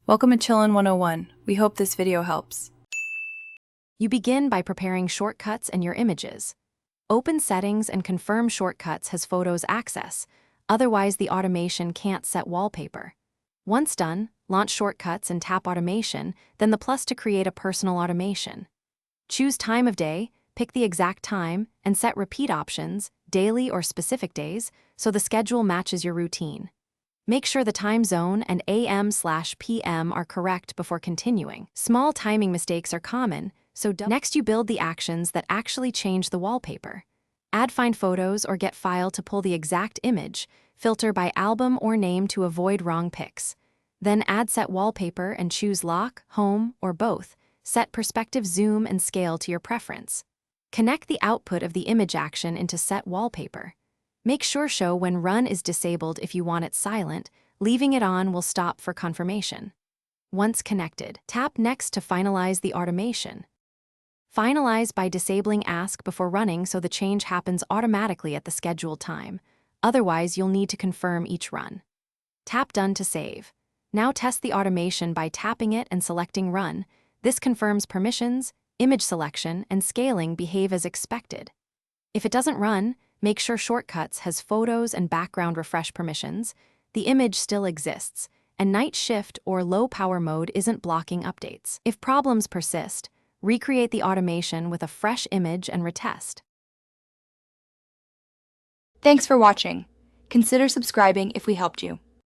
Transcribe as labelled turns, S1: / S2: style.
S1: Welcome to Chillin' 101. We hope this video helps.
S2: You begin by preparing shortcuts and your images. Open Settings and confirm Shortcuts has Photos access, otherwise the automation can't set wallpaper. Once done, launch Shortcuts and tap Automation, then the plus to create a personal automation. Choose time of day, pick the exact time, and set repeat options, daily or specific days, so the schedule matches your routine. Make sure the time zone and AM/PM are correct before continuing. Small timing mistakes are common, so next you build the actions that actually change the wallpaper. Add Find Photos or Get File to pull the exact image, filter by album or name to avoid wrong pics. Then add Set Wallpaper and choose Lock, Home, or both. Set perspective, zoom, and scale to your preference. Connect the output of the image action into Set Wallpaper. Make sure Show when Run is disabled if you want it silent. Leaving it on will stop for confirmation. Once connected, tap Next to finalize the automation. Finalize by disabling Ask before running so the change happens automatically at the scheduled time. Otherwise, you'll need to confirm each run. Tap Done to save. Now test the automation by tapping it and selecting Run. This confirms permissions, image selection, and scaling behave as expected. If it doesn't run, make sure Shortcuts has Photos and Background Refresh permissions. The image still exists, and Night Shift or Low Power Mode isn't blocking updates. If problems persist, recreate the automation with a fresh image and retest.
S3: Thanks for watching. Consider subscribing if we helped you.